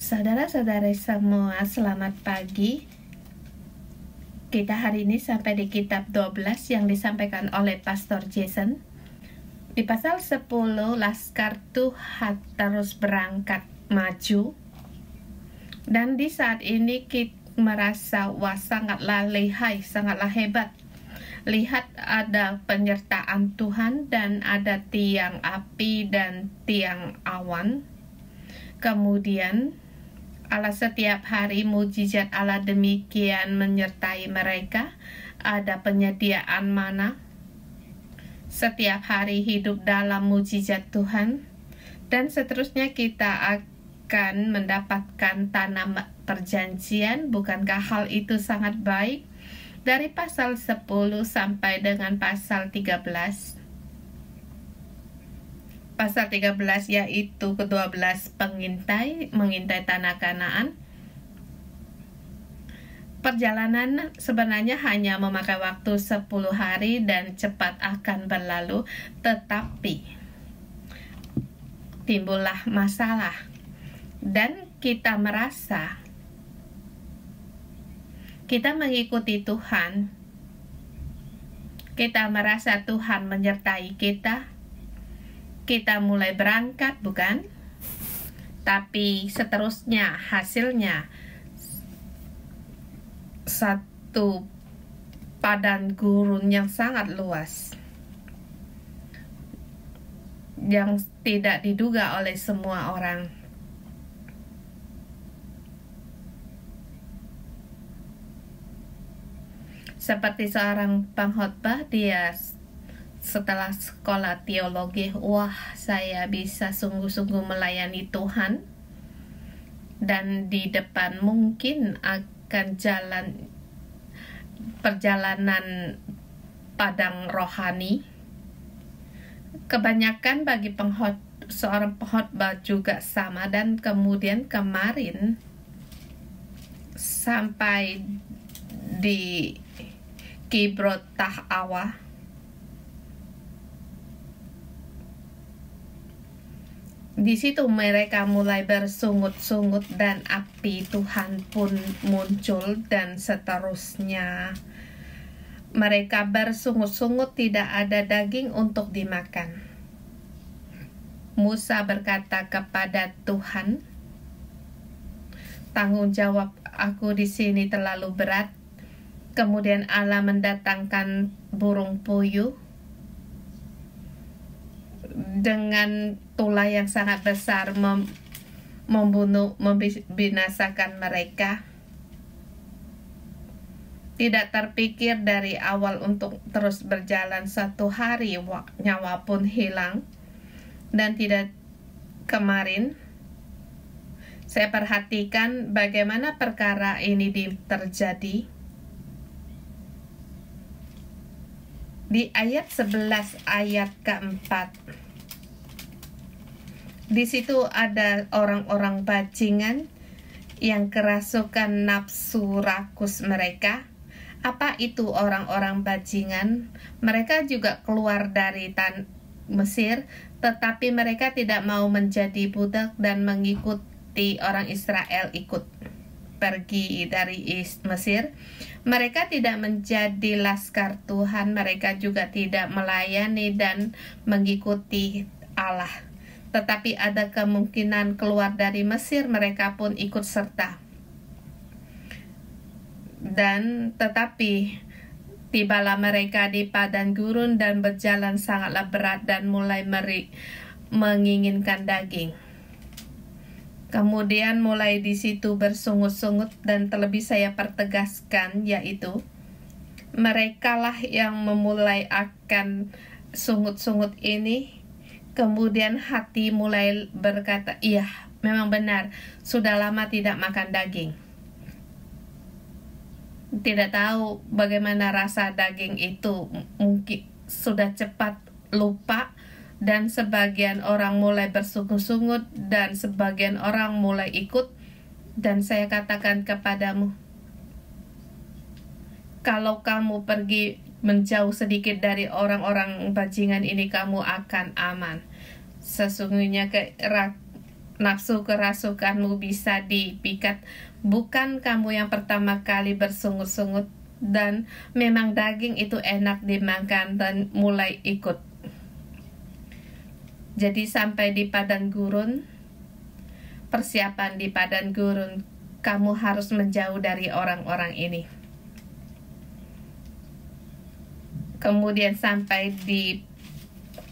Saudara-saudara semua, selamat pagi. Kita hari ini sampai di kitab 12 yang disampaikan oleh Pastor Jason. Di pasal 10, Laskar Tuhan terus berangkat maju. Dan di saat ini kita merasa, wah, sangatlah lihai, sangatlah hebat. Lihat, ada penyertaan Tuhan dan ada tiang api dan tiang awan. Kemudian Allah setiap hari mujizat Allah demikian menyertai mereka. Ada penyediaan mana. Setiap hari hidup dalam mujizat Tuhan. Dan seterusnya kita akan mendapatkan tanah perjanjian. Bukankah hal itu sangat baik? Dari pasal 10 sampai dengan pasal 13. Pasal 13 yaitu ke-12 mengintai tanah Kanaan. Perjalanan sebenarnya hanya memakai waktu 10 hari dan cepat akan berlalu, tetapi timbullah masalah dan kita merasa kita mengikuti Tuhan. Kita merasa Tuhan menyertai kita. Kita mulai berangkat, bukan? Tapi seterusnya hasilnya satu padang gurun yang sangat luas, yang tidak diduga oleh semua orang. Seperti seorang pengkhotbah, dia setelah sekolah teologi, wah, saya bisa sungguh-sungguh melayani Tuhan. Dan di depan mungkin akan perjalanan padang rohani. Kebanyakan bagi seorang pengkhotbah juga sama. Dan kemudian kemarin sampai di Kibrot Tahawa, di situ mereka mulai bersungut-sungut dan api Tuhan pun muncul dan seterusnya. Mereka bersungut-sungut, tidak ada daging untuk dimakan. Musa berkata kepada Tuhan, tanggung jawab aku di sini terlalu berat. Kemudian Allah mendatangkan burung puyuh dengan tulah yang sangat besar, membinasakan mereka. Tidak terpikir dari awal untuk terus berjalan 1 hari, nyawa pun hilang. Dan tidak kemarin saya perhatikan bagaimana perkara ini terjadi. Di ayat 11 ayat keempat, di situ ada orang-orang bajingan yang kerasukan nafsu rakus mereka. Apa itu orang-orang bajingan? Mereka juga keluar dari Mesir, tetapi mereka tidak mau menjadi budak dan mengikuti orang Israel ikut pergi dari Mesir. Mereka tidak menjadi laskar Tuhan, mereka juga tidak melayani dan mengikuti Allah. Tetapi ada kemungkinan keluar dari Mesir, mereka pun ikut serta. Dan tetapi tibalah mereka di padang gurun dan berjalan sangatlah berat dan mulai menginginkan daging. Kemudian mulai di situ bersungut-sungut, dan terlebih saya pertegaskan, yaitu merekalah yang memulai akan sungut-sungut ini. Kemudian hati mulai berkata, iya, memang benar, sudah lama tidak makan daging. Tidak tahu bagaimana rasa daging itu, mungkin sudah cepat lupa. Dan sebagian orang mulai bersungut-sungut dan sebagian orang mulai ikut. Dan saya katakan kepadamu, kalau kamu pergi menjauh sedikit dari orang-orang bajingan ini, kamu akan aman. Sesungguhnya nafsu kerasukanmu bisa dipikat. Bukan kamu yang pertama kali bersungut-sungut, dan memang daging itu enak dimakan dan mulai ikut. Jadi sampai di padang gurun, persiapan di padang gurun, kamu harus menjauh dari orang-orang ini. Kemudian sampai di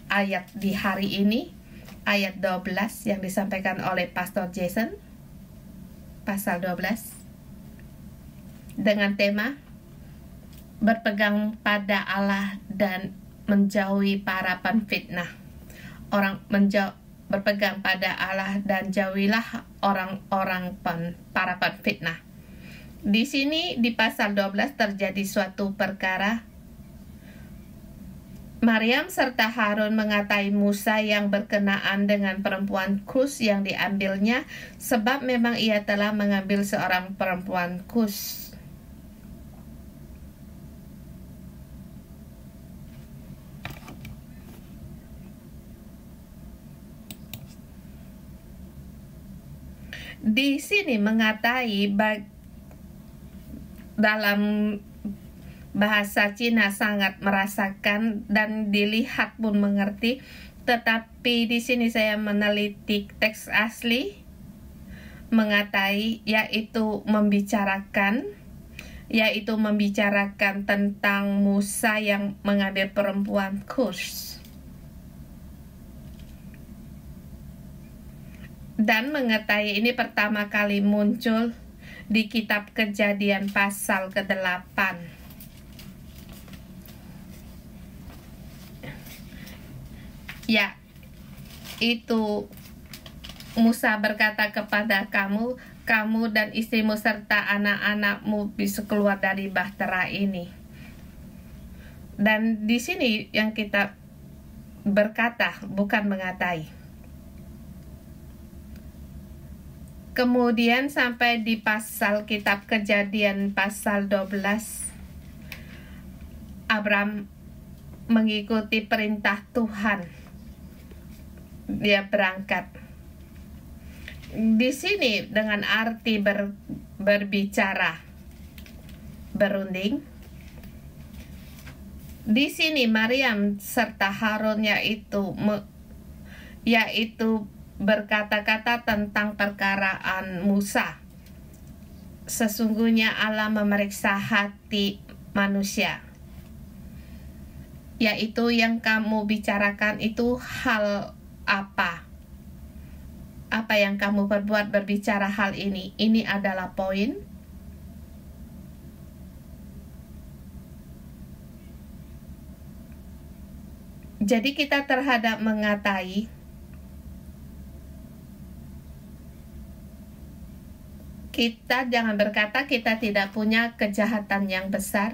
ayat di hari ini, ayat 12 yang disampaikan oleh Pastor Jason, pasal 12, dengan tema berpegang pada Allah dan menjauhi para penfitnah. Berpegang pada Allah dan jauhilah orang-orang para penfitnah. Di sini di pasal 12 terjadi suatu perkara. Maryam serta Harun mengatai Musa yang berkenaan dengan perempuan Kus yang diambilnya, sebab memang ia telah mengambil seorang perempuan Kus. Di sini mengatai dalam bahasa Cina sangat merasakan dan dilihat pun mengerti, tetapi di sini saya meneliti teks asli mengatai, yaitu membicarakan tentang Musa yang mengambil perempuan Kus. Dan mengatai ini pertama kali muncul di kitab Kejadian pasal ke-8. Ya, itu Musa berkata kepada kamu dan istrimu serta anak-anakmu bisa keluar dari bahtera ini. Dan di sini yang kita berkata, bukan mengatai. Kemudian sampai di pasal kitab Kejadian pasal 12, Abram mengikuti perintah Tuhan. Dia berangkat. Di sini dengan arti berbicara, berunding. Di sini Maryam serta Harun yaitu berkata-kata tentang perkaraan Musa. Sesungguhnya Allah memeriksa hati manusia, yaitu yang kamu bicarakan itu hal apa yang kamu perbuat berbicara hal ini. Ini adalah poin. Jadi kita terhadap mengatai, kita jangan berkata kita tidak punya kejahatan yang besar.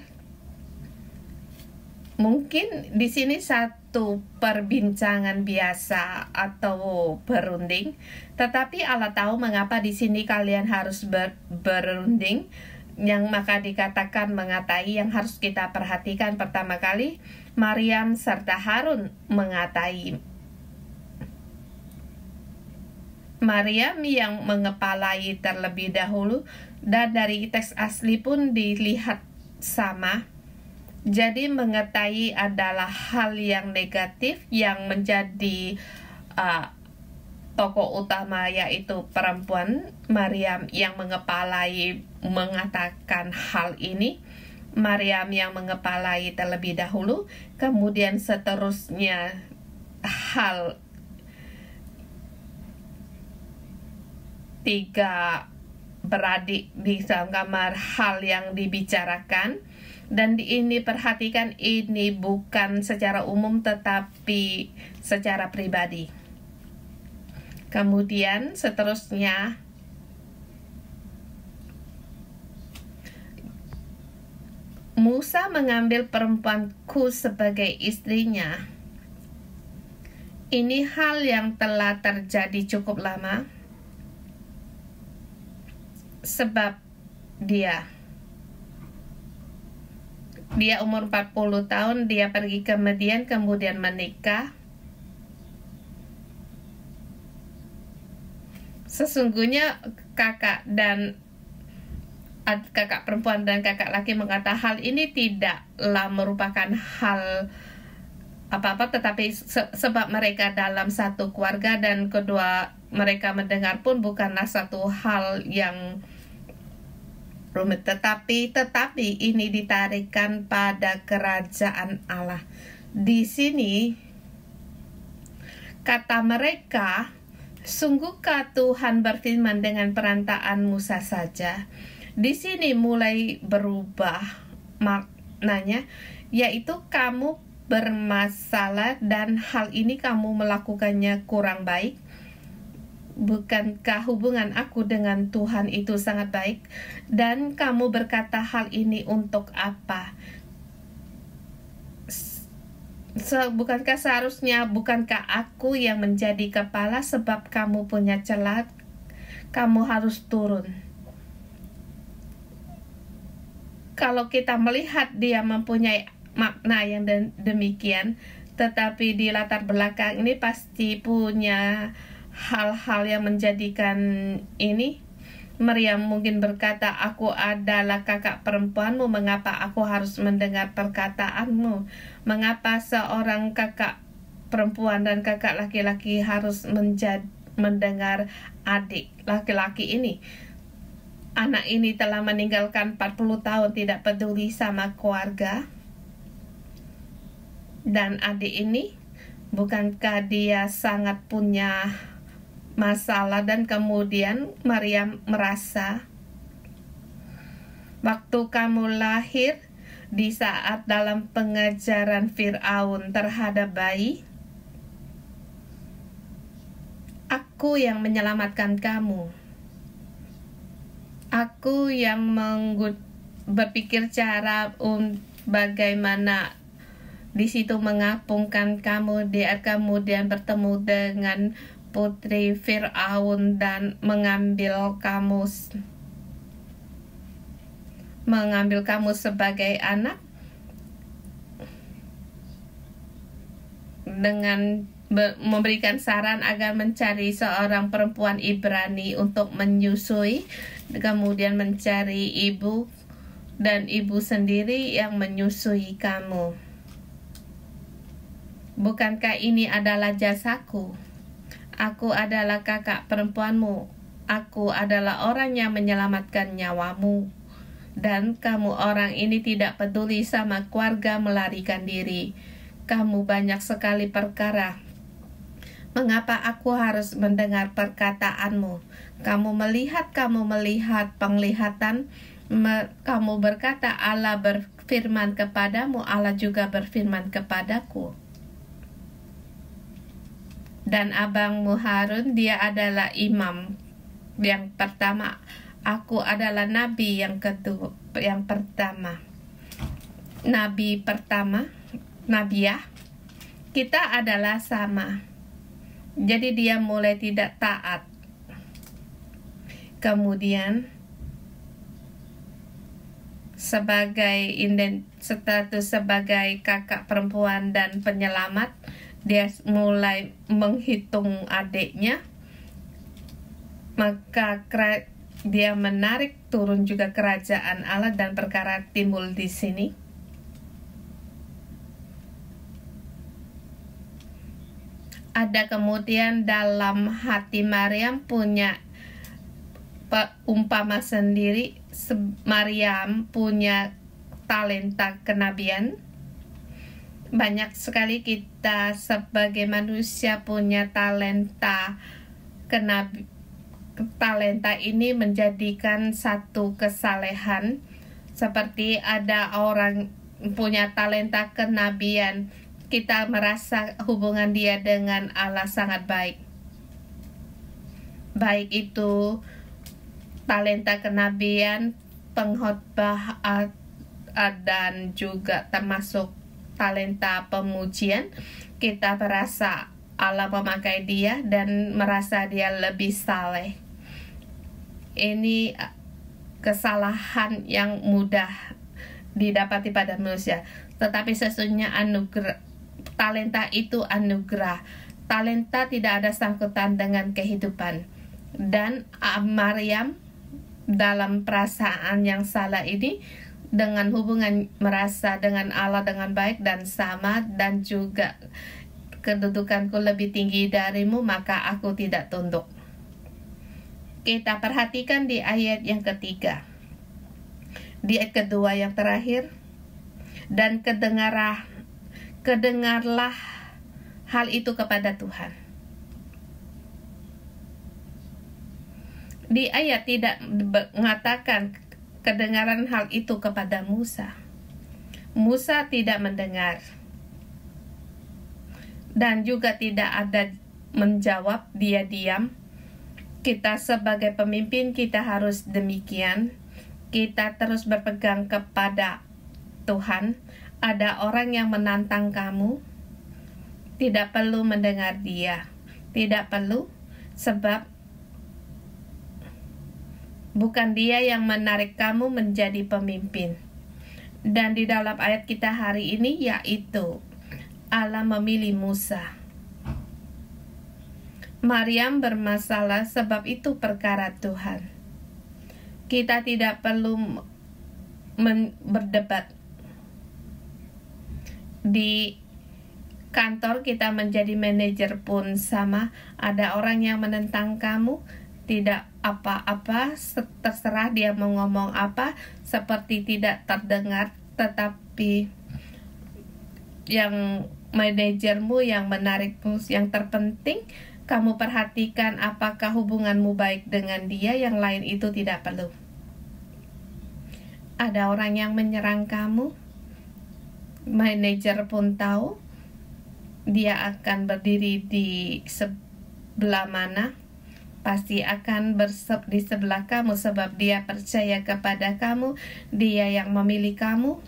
Mungkin di sini satu perbincangan biasa atau berunding, tetapi Allah tahu mengapa di sini kalian harus berunding, yang maka dikatakan mengatai. Yang harus kita perhatikan pertama kali, Maryam serta Harun mengatai. Maryam yang mengepalai terlebih dahulu, dan dari teks asli pun dilihat sama. Jadi mengatai adalah hal yang negatif yang menjadi tokoh utama, yaitu perempuan Maryam yang mengepalai mengatakan hal ini. Maryam yang mengepalai terlebih dahulu, kemudian seterusnya hal tiga beradik di dalam kamar, hal yang dibicarakan. Dan ini perhatikan, ini bukan secara umum tetapi secara pribadi. Kemudian seterusnya Musa mengambil perempuan Kus sebagai istrinya. Ini hal yang telah terjadi cukup lama, sebab dia umur 40 tahun, dia pergi ke Midian, kemudian menikah. Sesungguhnya kakak perempuan dan kakak laki mengatakan hal ini tidaklah merupakan hal apa-apa, tetapi sebab mereka dalam satu keluarga dan kedua mereka mendengar pun bukanlah satu hal yang rumit, tetapi ini ditarikkan pada kerajaan Allah. Di sini kata mereka, sungguhkah Tuhan berfirman dengan perantaraan Musa saja? Di sini mulai berubah maknanya, yaitu kamu bermasalah dan hal ini kamu melakukannya kurang baik. Bukankah hubungan aku dengan Tuhan itu sangat baik? Dan kamu berkata hal ini untuk apa? Bukankah seharusnya, bukankah aku yang menjadi kepala? Sebab kamu punya celah, kamu harus turun. Kalau kita melihat dia mempunyai makna yang demikian, tetapi di latar belakang ini pasti punya hal-hal yang menjadikan ini. Maryam mungkin berkata, aku adalah kakak perempuanmu, mengapa aku harus mendengar perkataanmu? Mengapa seorang kakak perempuan dan kakak laki-laki harus mendengar adik laki-laki ini? Anak ini telah meninggalkan 40 tahun, tidak peduli sama keluarga. Dan adik ini, bukankah dia sangat punya masalah? Dan kemudian Maryam merasa, waktu kamu lahir, di saat dalam pengajaran Fir'aun terhadap bayi, aku yang menyelamatkan kamu. Aku yang berpikir cara bagaimana di situ mengapungkan kamu, dia kemudian bertemu dengan putri Fir'aun dan mengambil kamu sebagai anak dengan memberikan saran agar mencari seorang perempuan Ibrani untuk menyusui, kemudian mencari ibu dan ibu sendiri yang menyusui kamu. Bukankah ini adalah jasaku? Aku adalah kakak perempuanmu. Aku adalah orang yang menyelamatkan nyawamu. Dan kamu orang ini tidak peduli sama keluarga, melarikan diri. Kamu banyak sekali perkara. Mengapa aku harus mendengar perkataanmu? Kamu melihat penglihatan. Kamu berkata Allah berfirman kepadamu, Allah juga berfirman kepadaku. Dan abangmu Harun, dia adalah imam yang pertama. Aku adalah nabi yang pertama. Nabi pertama, nabiah. Kita adalah sama. Jadi dia mulai tidak taat. Kemudian status sebagai kakak perempuan dan penyelamat, dia mulai menghitung adiknya. Maka dia menarik turun juga kerajaan Allah dan perkara timbul di sini. Ada kemudian dalam hati Maryam punya umpama sendiri. Maryam punya talenta kenabian. Banyak sekali kita sebagai manusia punya talenta talenta ini menjadikan satu kesalehan. Seperti ada orang punya talenta kenabian, kita merasa hubungan dia dengan Allah sangat baik. Baik itu talenta kenabian, pengkhotbah, dan juga termasuk talenta pemujian. Kita merasa Allah memakai dia dan merasa dia lebih saleh. Ini kesalahan yang mudah didapati pada manusia. Tetapi sesungguhnya talenta itu anugerah. Talenta tidak ada sangkutan dengan kehidupan. Dan Maryam dalam perasaan yang salah ini, dengan hubungan merasa dengan Allah dengan baik dan sama, dan juga kedudukanku lebih tinggi darimu, maka aku tidak tunduk. Kita perhatikan di ayat yang ketiga, di ayat kedua yang terakhir, dan kedengarlah hal itu kepada Tuhan. Di ayat tidak mengatakan kedengaran hal itu kepada Musa. Musa tidak mendengar. Dan juga tidak ada menjawab, dia diam. Kita sebagai pemimpin, kita harus demikian. Kita terus berpegang kepada Tuhan. Ada orang yang menantang kamu, tidak perlu mendengar dia. Tidak perlu, sebab bukan dia yang menarik kamu menjadi pemimpin. Dan di dalam ayat kita hari ini, yaitu Allah memilih Musa. Maryam bermasalah, sebab itu perkara Tuhan. Kita tidak perlu berdebat. Di kantor kita menjadi manajer pun sama. Ada orang yang menentang kamu, tidak apa-apa, terserah dia mau ngomong apa, seperti tidak terdengar. Tetapi yang manajermu yang menarikmu, yang terpenting kamu perhatikan apakah hubunganmu baik dengan dia. Yang lain itu tidak perlu. Ada orang yang menyerang kamu, manajer pun tahu dia akan berdiri di sebelah mana, pasti akan di sebelah kamu, sebab dia percaya kepada kamu, dia yang memilih kamu.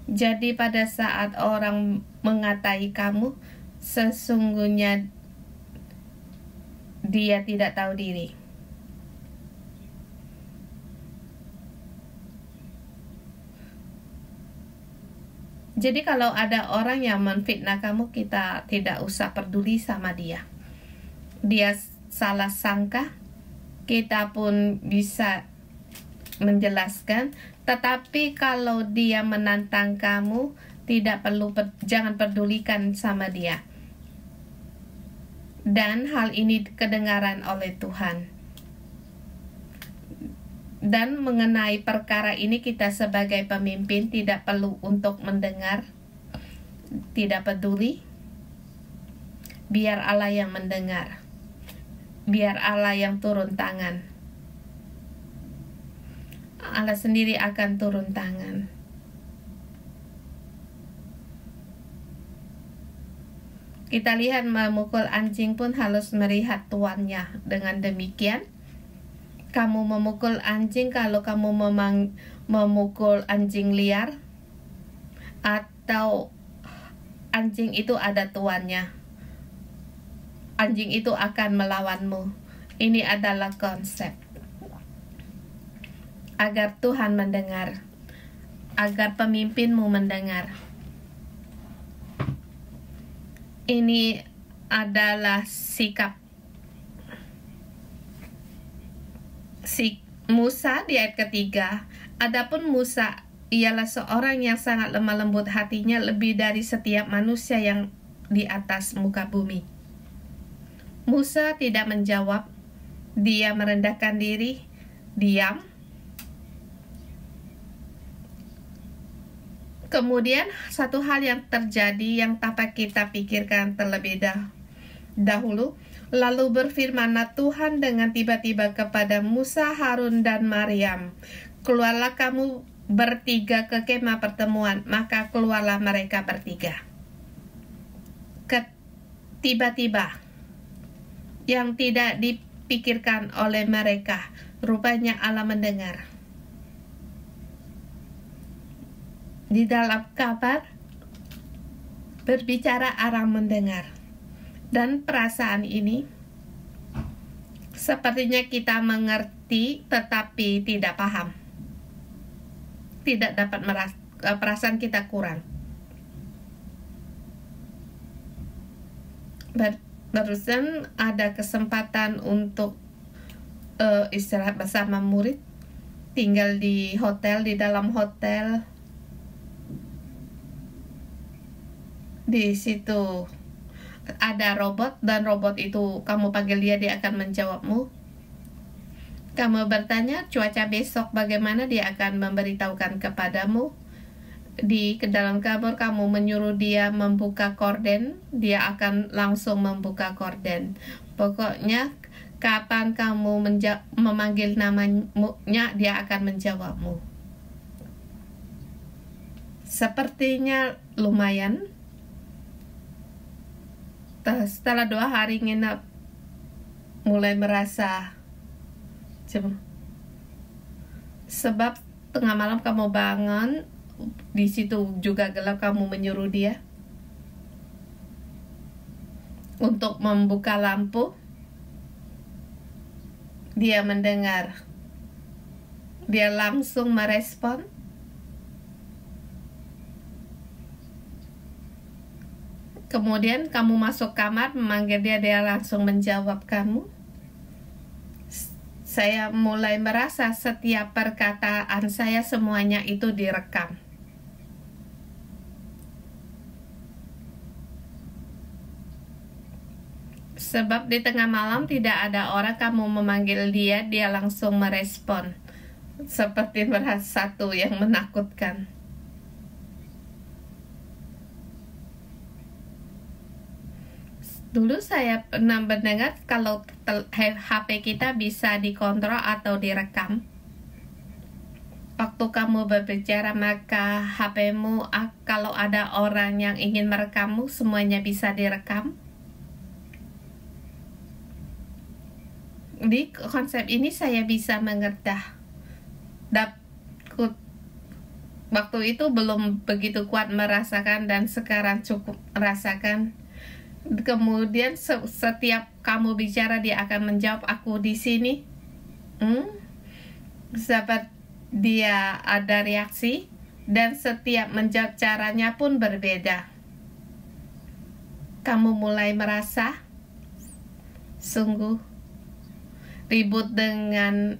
Jadi pada saat orang mengatai kamu, sesungguhnya dia tidak tahu diri. Jadi kalau ada orang yang menfitnah kamu, kita tidak usah peduli sama dia. Dia salah sangka, kita pun bisa menjelaskan. Tetapi kalau dia menantang kamu, jangan pedulikan sama dia. Dan hal ini kedengaran oleh Tuhan. Dan mengenai perkara ini, kita sebagai pemimpin tidak perlu untuk mendengar, tidak peduli. Biar Allah yang mendengar, biar Allah yang turun tangan. Allah sendiri akan turun tangan. Kita lihat memukul anjing pun harus melihat tuannya. Dengan demikian, kamu memukul anjing, kalau kamu memukul anjing liar, atau anjing itu ada tuannya, anjing itu akan melawanmu. Ini adalah konsep agar Tuhan mendengar, agar pemimpinmu mendengar. Ini adalah sikap Musa di ayat ketiga. Adapun Musa ialah seorang yang sangat lemah lembut hatinya, lebih dari setiap manusia yang di atas muka bumi. Musa tidak menjawab. Dia merendahkan diri, diam. Kemudian satu hal yang terjadi yang tanpa kita pikirkan terlebih dahulu. Lalu berfirmanlah Tuhan dengan tiba-tiba kepada Musa, Harun, dan Maryam, keluarlah kamu bertiga ke kemah pertemuan. Maka keluarlah mereka bertiga. Tiba-tiba, yang tidak dipikirkan oleh mereka, rupanya Allah mendengar. Di dalam kabar berbicara arah mendengar. Dan perasaan ini sepertinya kita mengerti tetapi tidak paham. Tidak dapat perasaan kita kurang. Barusan ada kesempatan untuk istirahat bersama murid, tinggal di hotel, di dalam hotel. Di situ ada robot, dan robot itu kamu panggil dia akan menjawabmu. Kamu bertanya cuaca besok bagaimana, dia akan memberitahukan kepadamu. Di dalam kamar kamu menyuruh dia membuka korden, dia akan langsung membuka korden. Pokoknya kapan kamu memanggil namanya, dia akan menjawabmu. Sepertinya lumayan. Setelah 2 hari nginap, mulai merasa sebab tengah malam kamu bangun, di situ juga gelap, kamu menyuruh dia untuk membuka lampu. Dia mendengar, dia langsung merespon. Kemudian kamu masuk kamar, memanggil dia, dia langsung menjawab kamu. Saya mulai merasa setiap perkataan saya semuanya itu direkam. Sebab di tengah malam tidak ada orang, kamu memanggil dia, dia langsung merespon. Seperti merasa satu yang menakutkan. Dulu saya pernah mendengar kalau HP kita bisa dikontrol atau direkam. Waktu kamu berbicara, maka HP-mu, kalau ada orang yang ingin merekammu, semuanya bisa direkam. Di konsep ini saya bisa mengerti. Waktu itu belum begitu kuat merasakan, dan sekarang cukup merasakan. Kemudian setiap kamu bicara, dia akan menjawab, aku di sini. Sahabat, dia ada reaksi, dan setiap menjawab caranya pun berbeda. Kamu mulai merasa sungguh ribut dengan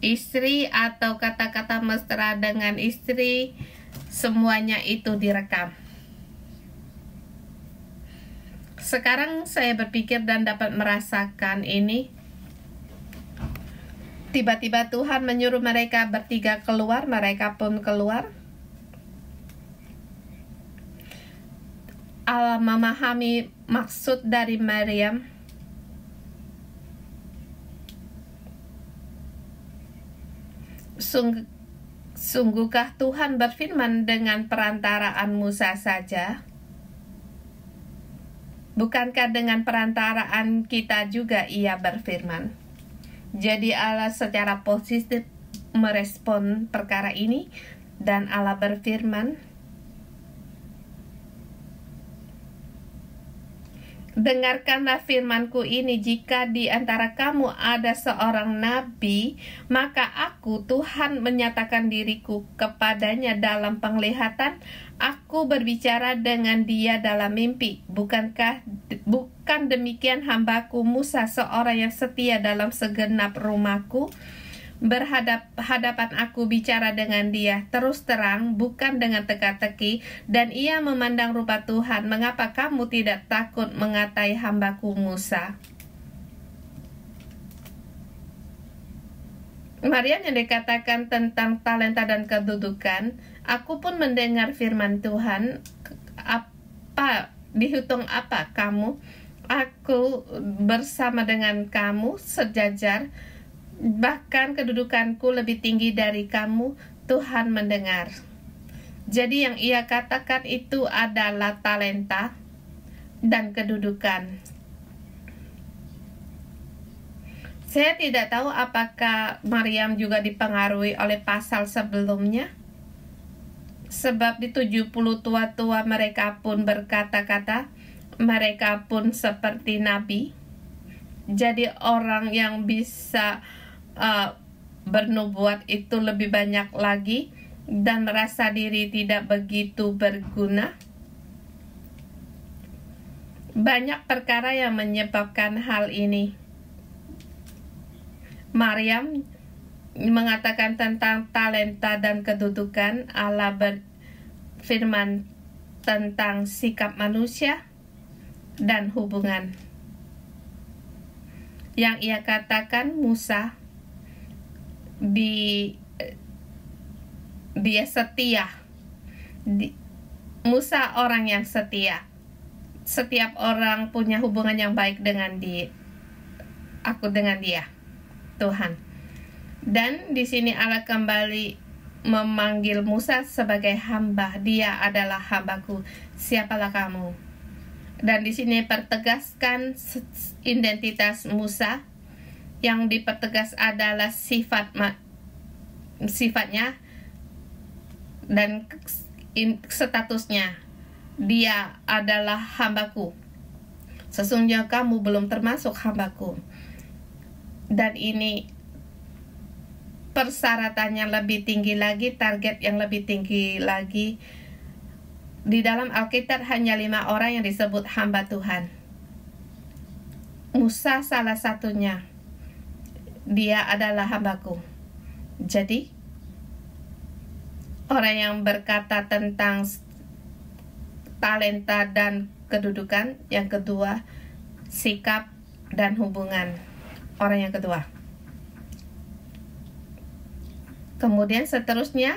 istri atau kata-kata mesra dengan istri, semuanya itu direkam. Sekarang saya berpikir dan dapat merasakan ini. Tiba-tiba Tuhan menyuruh mereka bertiga keluar, mereka pun keluar. Allah memahami maksud dari Maryam. Sungguhkah Tuhan berfirman dengan perantaraan Musa saja? Bukankah dengan perantaraan kita juga ia berfirman? Jadi Allah secara positif merespon perkara ini, dan Allah berfirman, dengarkanlah firmanku ini, jika di antara kamu ada seorang nabi, maka aku Tuhan menyatakan diriku kepadanya dalam penglihatan. Aku berbicara dengan dia dalam mimpi. Bukan demikian hambaku Musa, seorang yang setia dalam segenap rumahku? Berhadapan aku bicara dengan dia terus terang, bukan dengan teka-teki, dan ia memandang rupa Tuhan. Mengapa kamu tidak takut mengatai hambaku Musa? Maryam yang dikatakan tentang talenta dan kedudukan, aku pun mendengar firman Tuhan, dihitung apa kamu? Aku bersama dengan kamu sejajar, bahkan kedudukanku lebih tinggi dari kamu. Tuhan mendengar. Jadi yang ia katakan itu adalah talenta dan kedudukan. Saya tidak tahu apakah Maryam juga dipengaruhi oleh pasal sebelumnya. Sebab di 70 tua-tua mereka pun berkata-kata, mereka pun seperti nabi. Jadi orang yang bisa bernubuat itu lebih banyak lagi, dan merasa diri tidak begitu berguna. Banyak perkara yang menyebabkan hal ini. Maryam mengatakan tentang talenta dan kedudukan. Allah berfirman tentang sikap manusia dan hubungan. Yang ia katakan Musa, dia setia. Musa orang yang setia. Setiap orang punya hubungan yang baik dengan aku dengan dia, Tuhan. Dan di sini Allah kembali memanggil Musa sebagai hamba. Dia adalah hambaku. Siapalah kamu? Dan di sini pertegaskan identitas Musa. Yang dipertegas adalah sifatnya dan statusnya. Dia adalah hambaku. Sesungguhnya kamu belum termasuk hambaku. Dan ini persyaratannya lebih tinggi lagi, target yang lebih tinggi lagi. Di dalam Alkitab hanya 5 orang yang disebut hamba Tuhan. Musa salah satunya. Dia adalah hambaku. Jadi, orang yang berkata tentang talenta dan kedudukan. Yang kedua, sikap dan hubungan. Orang yang kedua. Kemudian seterusnya,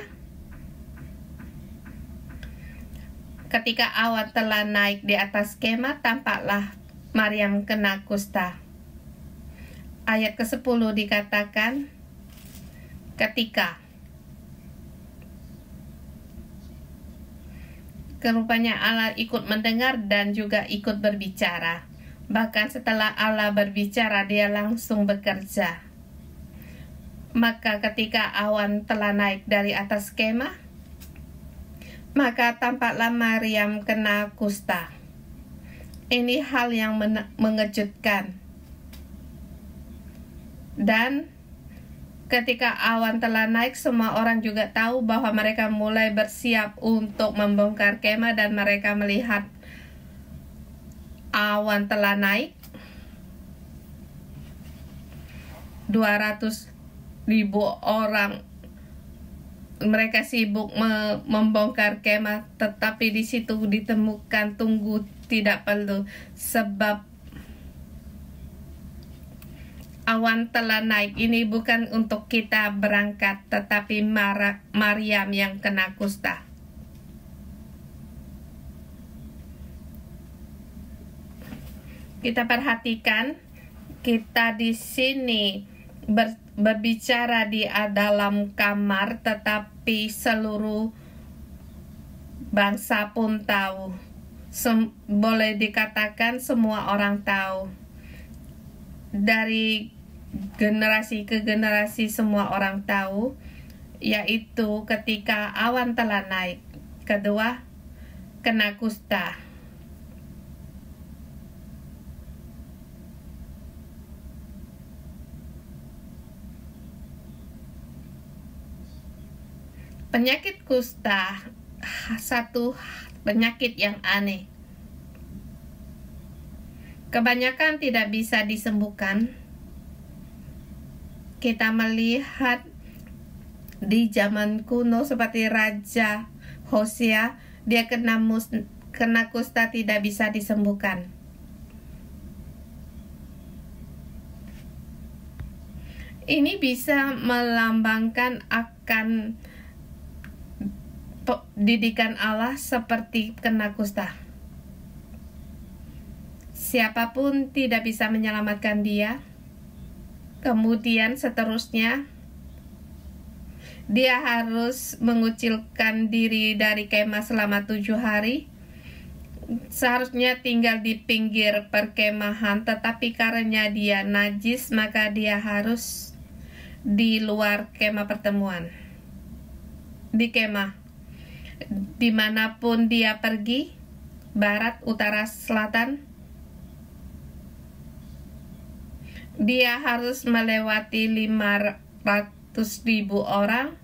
ketika awan telah naik di atas kemah, tampaklah Maryam kena kusta. Ayat ke-10 dikatakan, ketika rupanya Allah ikut mendengar dan juga ikut berbicara. Bahkan setelah Allah berbicara, dia langsung bekerja. Maka ketika awan telah naik dari atas kemah, maka tampaklah Maryam kena kusta. Ini hal yang mengejutkan. Dan ketika awan telah naik, semua orang juga tahu bahwa mereka mulai bersiap untuk membongkar kemah, dan mereka melihat awan telah naik. 200.000 orang mereka sibuk membongkar kemah, tetapi di situ ditemukan tunggu tidak perlu, sebab awan telah naik. Ini bukan untuk kita berangkat, tetapi Maryam yang kena kusta. Kita perhatikan, kita di sini berbicara di dalam kamar, tetapi seluruh bangsa pun tahu. Boleh dikatakan semua orang tahu. Dari generasi ke generasi semua orang tahu, yaitu ketika awan telah naik. Kedua, kena kusta. Penyakit kusta satu penyakit yang aneh. Kebanyakan tidak bisa disembuhkan. Kita melihat di zaman kuno seperti Raja Hosea, dia kena kusta tidak bisa disembuhkan. Ini bisa melambangkan akan didikan Allah seperti kena kusta. Siapapun tidak bisa menyelamatkan dia. Kemudian seterusnya, dia harus mengucilkan diri dari kemah selama 7 hari. Seharusnya tinggal di pinggir perkemahan, tetapi karena dia najis, maka dia harus di luar kemah pertemuan. Di kemah, dimanapun dia pergi, barat, utara, selatan, dia harus melewati 500.000 orang.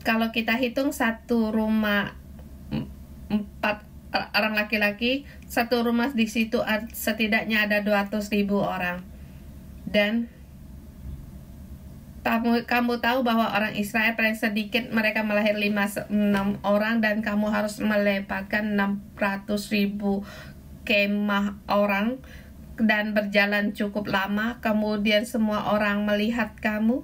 Kalau kita hitung satu rumah 4 orang laki-laki, satu rumah di situ setidaknya ada 200.000 orang. Dan kamu tahu bahwa orang Israel paling sedikit mereka melahirkan 5-6 orang, dan kamu harus melepaskan 600.000 kemah orang dan berjalan cukup lama. Kemudian semua orang melihat kamu.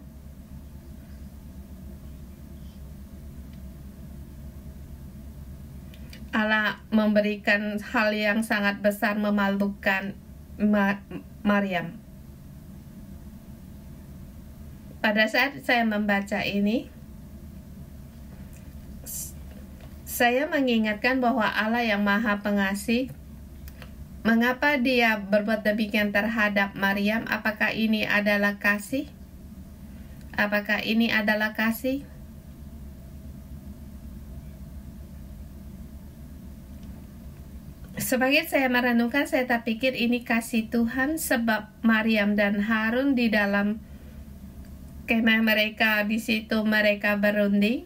Allah memberikan hal yang sangat besar memalukan Maryam. Pada saat saya membaca ini, saya mengingatkan bahwa Allah yang Maha Pengasih, mengapa Dia berbuat demikian terhadap Maryam? Apakah ini adalah kasih? Apakah ini adalah kasih? Sebagai saya merenungkan, saya terpikir ini kasih Tuhan, sebab Maryam dan Harun di dalam kemah mereka, di situ mereka berunding.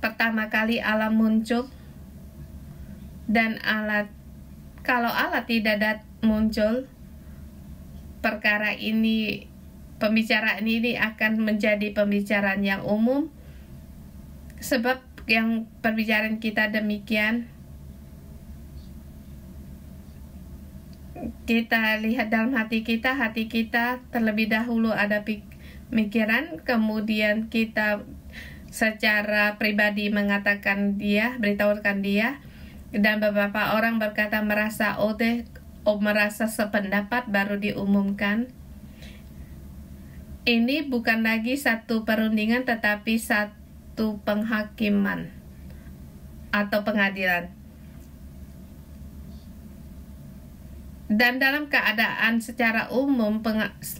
Pertama kali Allah muncul, dan kalau Allah tidak muncul, perkara ini, pembicaraan ini akan menjadi pembicaraan yang umum, sebab yang perbicaraan kita demikian. Kita lihat dalam hati kita terlebih dahulu ada pikiran, kemudian kita secara pribadi mengatakan dia, beritahukan dia, dan beberapa orang berkata merasa merasa sependapat baru diumumkan. Ini bukan lagi satu perundingan, tetapi satu penghakiman atau pengadilan. Dan dalam keadaan secara umum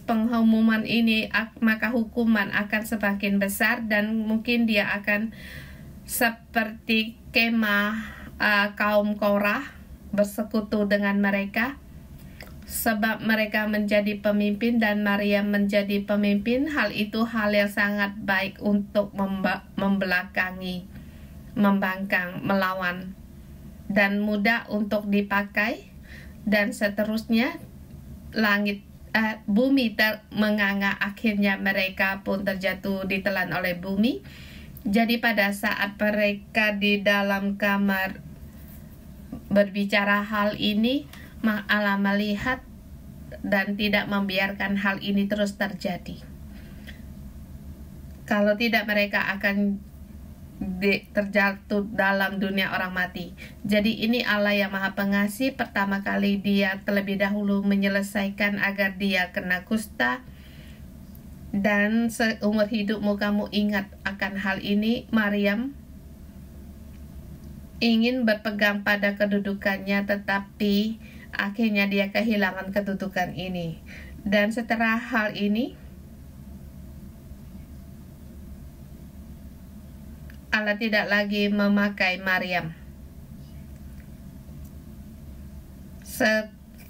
pengumuman ini, maka hukuman akan semakin besar, dan mungkin dia akan seperti kemah kaum Korah, bersekutu dengan mereka, sebab mereka menjadi pemimpin dan Maryam menjadi pemimpin. Hal itu hal yang sangat baik untuk membelakangi, membangkang, melawan, dan mudah untuk dipakai. Dan seterusnya bumi menganga, akhirnya mereka pun terjatuh ditelan oleh bumi. Jadi pada saat mereka di dalam kamar berbicara hal ini, Allah melihat dan tidak membiarkan hal ini terus terjadi. Kalau tidak, mereka akan terjatuh dalam dunia orang mati. Jadi ini Allah yang Maha Pengasih. Pertama kali Dia terlebih dahulu menyelesaikan agar dia kena kusta, dan seumur hidupmu kamu ingat akan hal ini. Maryam ingin berpegang pada kedudukannya, tetapi akhirnya dia kehilangan kedudukan ini. Dan setelah hal ini, Allah tidak lagi memakai Maryam.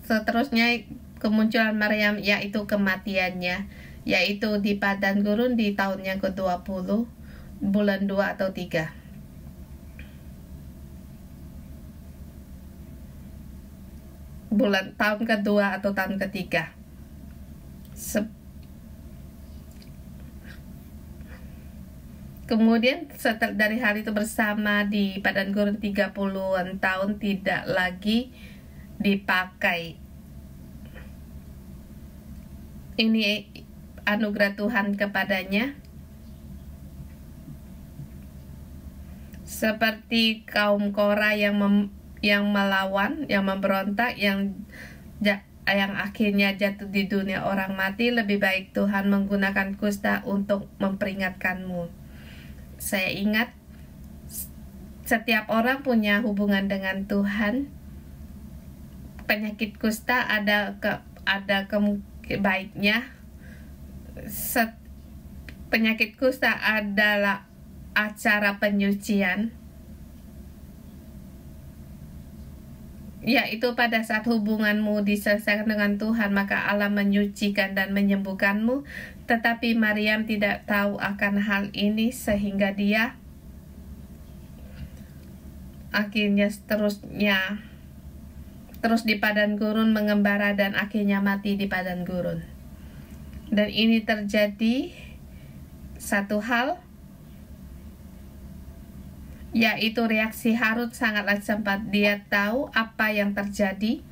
Seterusnya kemunculan Maryam, yaitu kematiannya, yaitu di padang gurun di tahun yang ke-20, bulan 2 atau 3. Tahun kedua atau tahun ketiga. Kemudian dari hari itu bersama di padang gurun 30-an tahun tidak lagi dipakai. Ini anugerah Tuhan kepadanya. Seperti kaum Korah yang melawan, yang memberontak, yang akhirnya jatuh di dunia orang mati, lebih baik Tuhan menggunakan kusta untuk memperingatkanmu. Saya ingat setiap orang punya hubungan dengan Tuhan. Penyakit kusta ada baiknya. Penyakit kusta adalah acara penyucian, yaitu pada saat hubunganmu diselesaikan dengan Tuhan, maka Allah menyucikan dan menyembuhkanmu. Tetapi Maryam tidak tahu akan hal ini, sehingga dia akhirnya terus di padang gurun mengembara dan akhirnya mati di padang gurun. Dan ini terjadi satu hal, yaitu reaksi Harut sangatlah cepat. Dia tahu apa yang terjadi.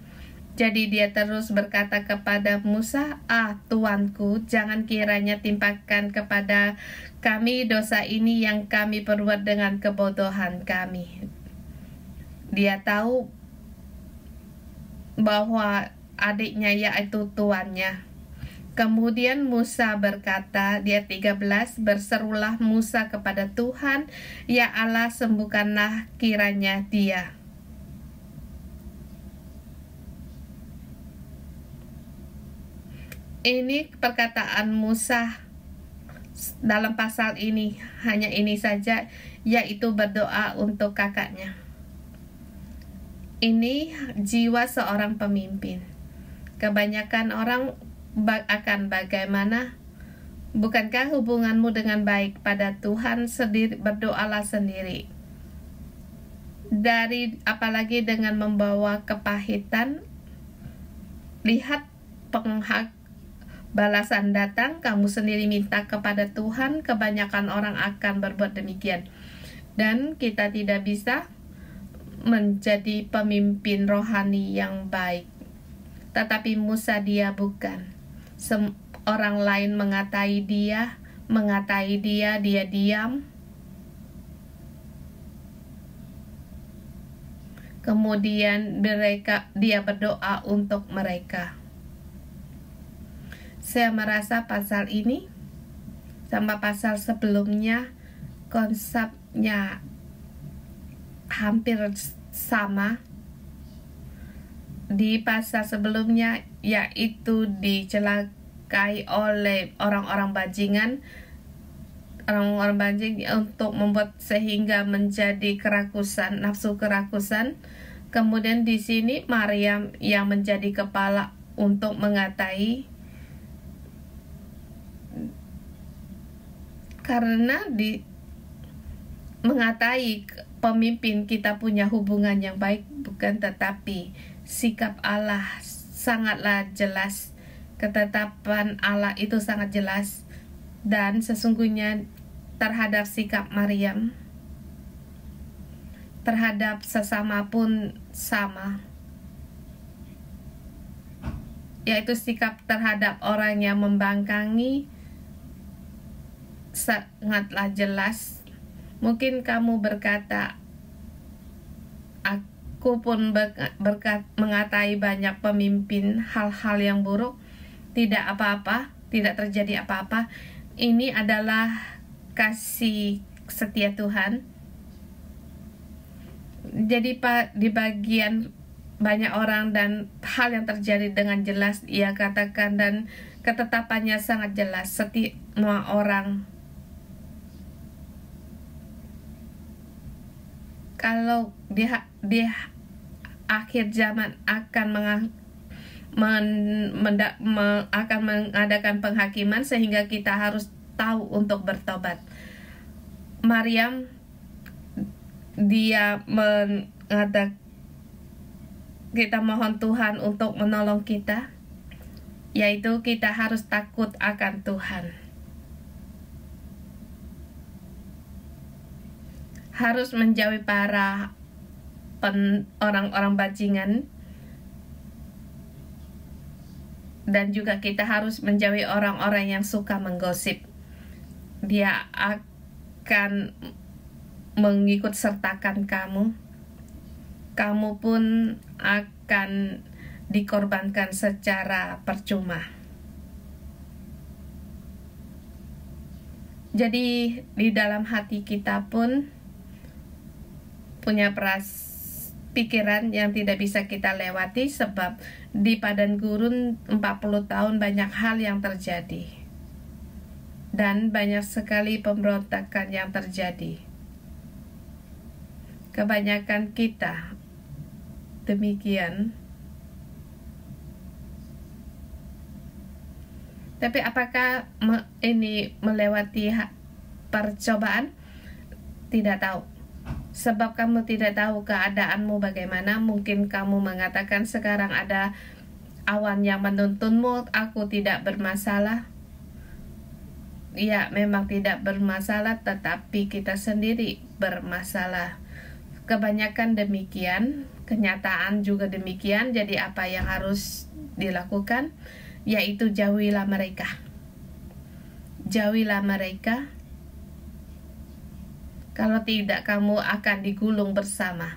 Jadi dia terus berkata kepada Musa, Tuanku, jangan kiranya timpakan kepada kami dosa ini yang kami perbuat dengan kebodohan kami. Dia tahu bahwa adiknya yaitu tuannya. Kemudian Musa berkata, di ayat 13, berserulah Musa kepada Tuhan, ya Allah, sembuhkanlah kiranya dia. Ini perkataan Musa dalam pasal ini, hanya ini saja, yaitu berdoa untuk kakaknya. Ini jiwa seorang pemimpin. Kebanyakan orang akan bagaimana? Bukankah hubunganmu dengan baik pada Tuhan sendiri? Berdoalah sendiri. Apalagi dengan membawa kepahitan, lihat balasan datang, kamu sendiri minta kepada Tuhan. Kebanyakan orang akan berbuat demikian. Dan kita tidak bisa menjadi pemimpin rohani yang baik. Tetapi Musa dia bukan. Orang lain mengatai dia, dia diam. Kemudian dia berdoa untuk mereka. Saya merasa pasal ini sama pasal sebelumnya konsepnya hampir sama. Di pasal sebelumnya yaitu dicelakai oleh orang-orang bajingan untuk membuat sehingga menjadi kerakusan, nafsu kerakusan. Kemudian di sini Maryam yang menjadi kepala untuk mengatai, karena mengatai pemimpin kita punya hubungan yang baik, bukan, tetapi sikap Allah sangatlah jelas. Ketetapan Allah itu sangat jelas. Dan sesungguhnya terhadap sikap Maryam, terhadap sesama pun sama, yaitu sikap terhadap orang yang membangkangi sangatlah jelas. Mungkin kamu berkata, aku pun mengatai banyak pemimpin hal-hal yang buruk. Tidak apa-apa, tidak terjadi apa-apa. Ini adalah kasih setia Tuhan. Jadi di bagian banyak orang dan hal yang terjadi dengan jelas ia katakan, dan ketetapannya sangat jelas. Semua orang, kalau di akhir zaman akan mengadakan penghakiman, sehingga kita harus tahu untuk bertobat. Maryam dia kita mohon Tuhan untuk menolong kita, yaitu kita harus takut akan Tuhan, harus menjauhi para orang-orang bajingan, dan juga kita harus menjauhi orang-orang yang suka menggosip. Dia akan mengikut sertakan kamu pun akan dikorbankan secara percuma. Jadi di dalam hati kita pun punya pikiran yang tidak bisa kita lewati, sebab di padang gurun 40 tahun banyak hal yang terjadi dan banyak sekali pemberontakan yang terjadi. Kebanyakan kita demikian. Tapi apakah ini melewati percobaan? Tidak tahu. Sebab kamu tidak tahu keadaanmu bagaimana. Mungkin kamu mengatakan sekarang ada awan yang menuntunmu, aku tidak bermasalah. Ya, memang tidak bermasalah, tetapi kita sendiri bermasalah. Kebanyakan demikian, kenyataan juga demikian. Jadi apa yang harus dilakukan? Yaitu jauhilah mereka. Jauhilah mereka. Kalau tidak, kamu akan digulung bersama.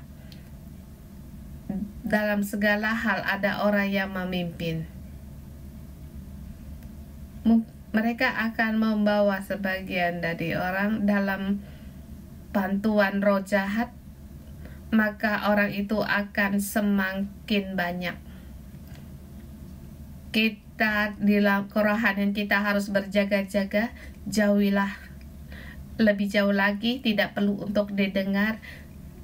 Dalam segala hal ada orang yang memimpin. Mereka akan membawa sebagian dari orang dalam bantuan roh jahat, maka orang itu akan semakin banyak. Kita di dalam kerohanian kita harus berjaga-jaga. Jauhilah lebih jauh lagi, tidak perlu untuk didengar,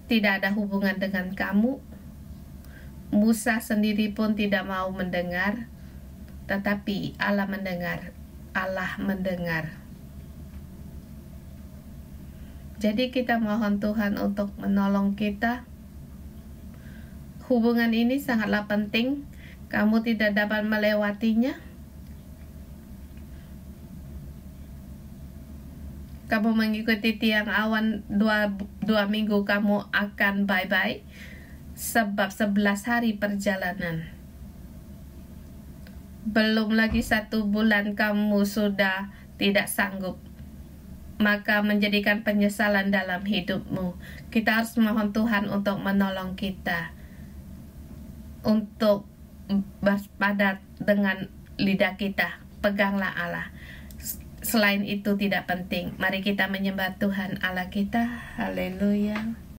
tidak ada hubungan dengan kamu. Musa sendiri pun tidak mau mendengar, tetapi Allah mendengar. Allah mendengar. Jadi kita mohon Tuhan untuk menolong kita. Hubungan ini sangatlah penting. Kamu tidak dapat melewatinya. Kamu mengikuti tiang awan 2 minggu, kamu akan bye-bye. Sebab 11 hari perjalanan. Belum lagi 1 bulan kamu sudah tidak sanggup, maka menjadikan penyesalan dalam hidupmu. Kita harus mohon Tuhan untuk menolong kita, untuk waspada dengan lidah kita. Peganglah Allah. Selain itu tidak penting. Mari kita menyembah Tuhan Allah kita. Haleluya.